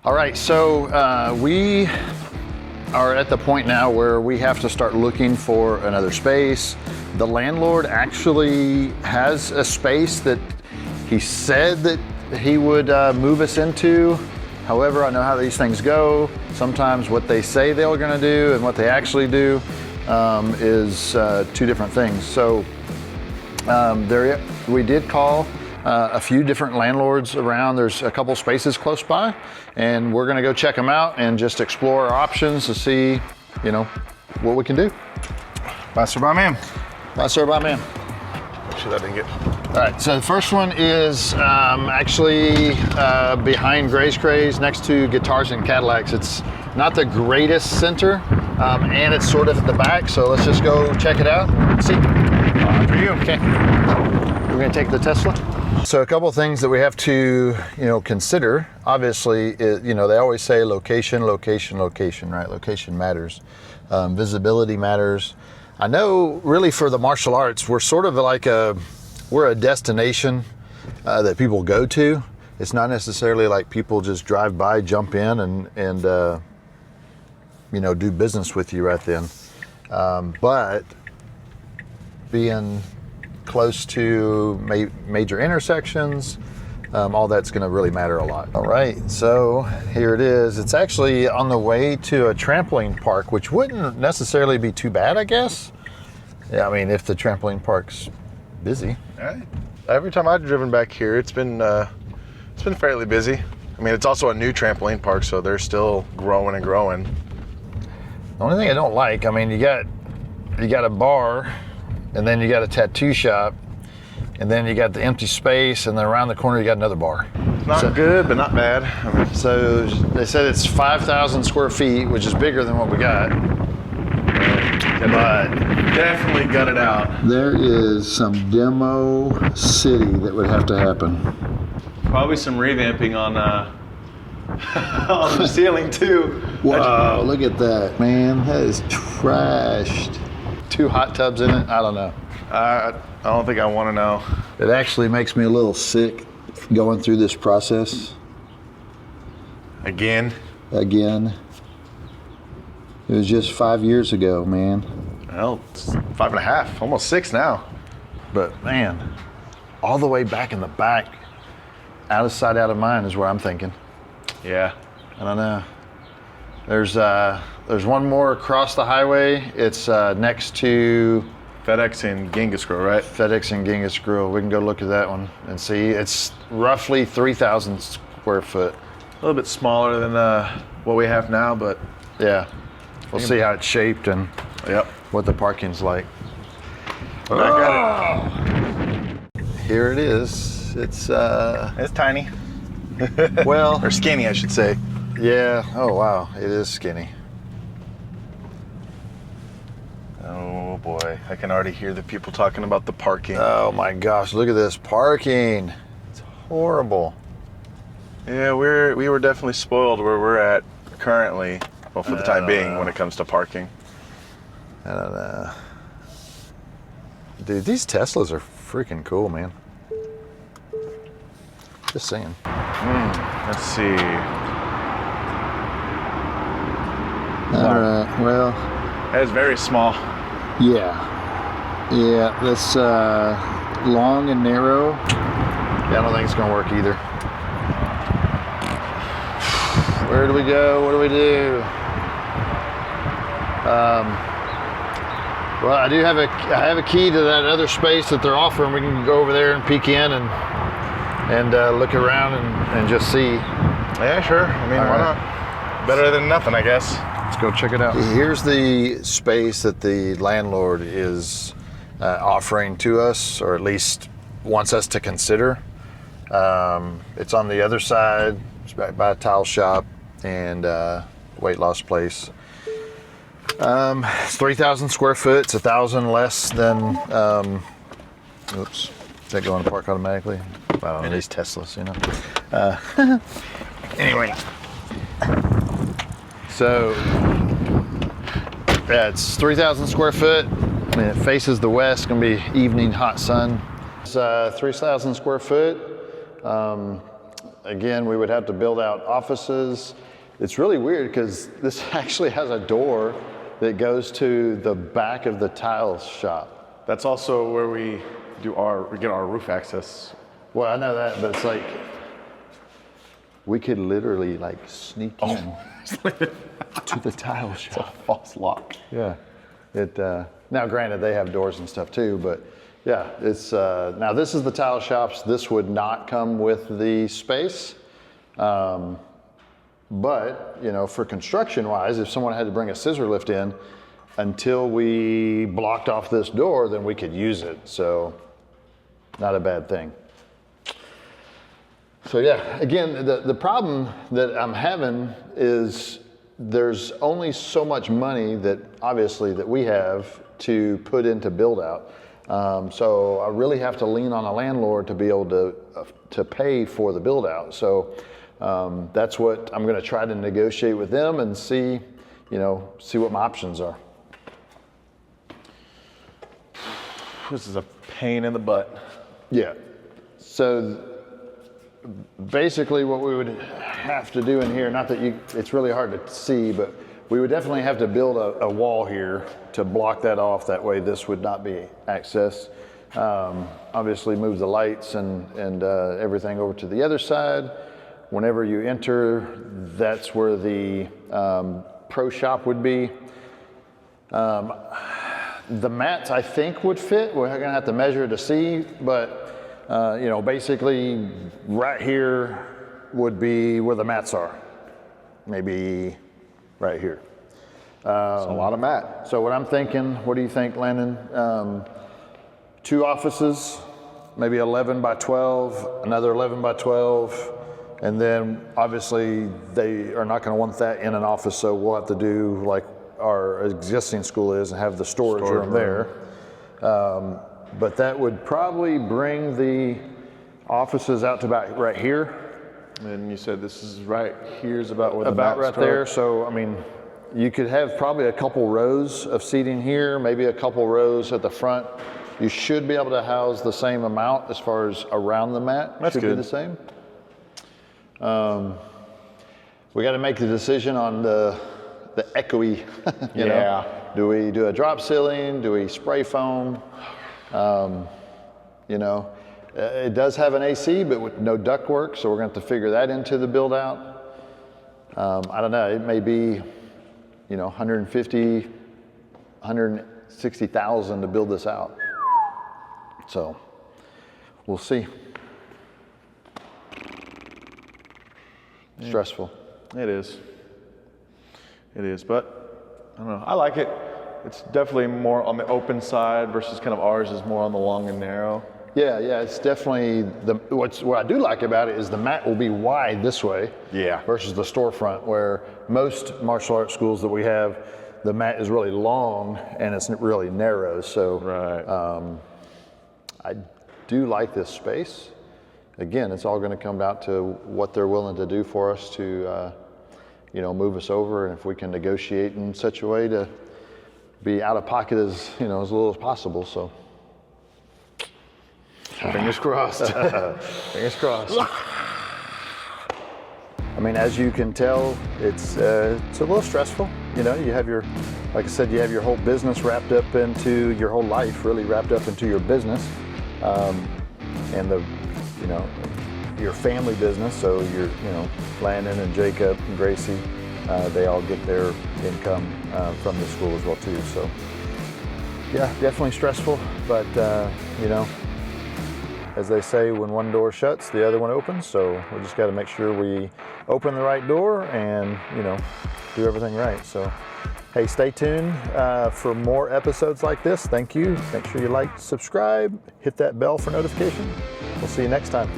All right, so we are at the point now where we have to start looking for another space. The landlord actually has a space that he said that he would move us into. However, I know how these things go. Sometimes what they say they're gonna do and what they actually do is two different things. So we did call a few different landlords around. There's a couple spaces close by, and we're gonna go check them out and just explore our options to see, you know, what we can do. Bye, sir, bye, ma'am. Bye, sir, bye, ma'am. Sure that didn't get. All right, so the first one is actually behind Gray's Craze, next to Guitars and Cadillacs. It's not the greatest center, and it's sort of at the back, so let's just go check it out and see. For you. Okay. We're gonna take the Tesla. So a couple of things that we have to, consider. Obviously, they always say location, location, location, right? Location matters. Visibility matters. I know really for the martial arts, we're sort of like we're a destination that people go to. It's not necessarily like people just drive by, jump in and do business with you right then. But being close to major intersections, all that's going to really matter a lot. All right, so here it is. It's actually on the way to a trampoline park, which wouldn't necessarily be too bad, I guess. Yeah, I mean, if the trampoline park's busy. Every time I've driven back here, it's been fairly busy. I mean, it's also a new trampoline park, so they're still growing and growing. The only thing I don't like, I mean, you got a bar, and then you got a tattoo shop, and then you got the empty space, and then around the corner you got another bar. It's not good, but not bad. I mean, so they said it's 5,000 square feet, which is bigger than what we got. But definitely gut it out. there is some demo city that would have to happen. Probably some revamping on on the ceiling too. Wow, look at that, man. That is trashed. 2 hot tubs in it, I don't know. I don't think I want to know. It actually makes me a little sick going through this process Again. again. It was just 5 years ago, man. Well, it's 5.5, almost 6 now. But man, all the way back in the back, out of sight, out of mind is where I'm thinking. Yeah. I don't know. There's one more across the highway. It's next to FedEx and Genghis Grill, right? FedEx and Genghis Grill. We can go look at that one and see. It's roughly 3,000 square foot. A little bit smaller than what we have now, but Yeah. We'll see how it's shaped and yep. what the parking's like. I got Here it is. It's It's tiny. well, Or skinny, I should say. yeah. Oh wow, it is skinny. Oh boy, I can already hear the people talking about the parking. Oh my gosh, look at this parking. It's horrible. Yeah, we were definitely spoiled where we're at currently. Well, for the time being, when it comes to parking. I don't know. Dude, these Teslas are freaking cool, man. Just saying. Let's see. All right, well, That is very small. yeah. Yeah, that's long and narrow. Yeah, I don't think it's gonna work either. Where do we go? What do we do? Well, I have a key to that other space that they're offering. We can go over there and peek in and look around and just see. Yeah, sure. I mean, All why right. not? Better than nothing, I guess. Let's go check it out. Here's the space that the landlord is offering to us, or at least wants us to consider. It's on the other side. It's right by a tile shop and weight loss place. It's 3,000 square foot. It's 1,000 less than. Oops, does that go in park automatically? I don't know, these Teslas, Anyway, so yeah, it's 3,000 square foot. I mean, it faces the west. It's gonna be evening hot sun. It's 3,000 square foot. again, we would have to build out offices. It's really weird because this actually has a door that goes to the back of the tile shop. That's also where we get our roof access. Well, I know that, but it's like, we could literally like sneak in to the tile shop. False lock. Yeah. Now granted, they have doors and stuff too, but yeah, it's, now this is the tile shops. This would not come with the space. But, you know, for construction wise, if someone had to bring a scissor lift in, until we blocked off this door, then we could use it. So not a bad thing. So yeah, again, the problem that I'm having is there's only so much money that obviously that we have to put into build out. So I really have to lean on a landlord to be able to pay for the build out. So that's what I'm going to try to negotiate with them and see what my options are. This is a pain in the butt. Yeah. So basically what we would have to do in here, not that it's really hard to see, but we would definitely have to build a wall here to block that off. That way this would not be accessed. Obviously move the lights and everything over to the other side. Whenever you enter, that's where the pro shop would be. The mats I think would fit. We're gonna have to measure to see, but basically right here would be where the mats are. Maybe right here. It's a lot of mat. So what I'm thinking, what do you think, Landon? 2 offices, maybe 11 by 12, another 11 by 12. And then obviously they are not going to want that in an office, so we'll have to do like our existing school is and have the storage room there. But that would probably bring the offices out to about right here. And you said this is right here's about where the About mats right start. there. So I mean, you could have probably a couple rows of seating here, maybe a couple rows at the front. You should be able to house the same amount as far as around the mat. That's should good. Be the same. We got to make the decision on the echoey. you know? Do we do a drop ceiling? Do we spray foam? It does have an AC, but with no ductwork, so we're going to have to figure that into the build out. I don't know. It may be, 150, 160,000 to build this out. So we'll see. Stressful. It is. It is, but I don't know. I like it. It's definitely more on the open side versus kind of ours is more on the long and narrow. Yeah, it's definitely what I do like about it is the mat will be wide this way. Yeah. Versus the storefront, where most martial arts schools that we have, the mat is really long and it's really narrow. So Right. I do like this space. Again, it's all going to come down to what they're willing to do for us to, move us over, and if we can negotiate in such a way to be out of pocket as as little as possible. So, Fingers crossed. fingers crossed. I mean, as you can tell, it's a little stressful. You have like I said, you have your whole business wrapped up into your whole life, really wrapped up into your business, and your family business. So Landon and Jacob and Gracie, they all get their income from the school as well too. So yeah, definitely stressful, but as they say, when one door shuts, the other one opens. So we just got to make sure we open the right door and do everything right. So hey, stay tuned for more episodes like this. Thank you. Make sure you like, subscribe, hit that bell for notification. We'll see you next time.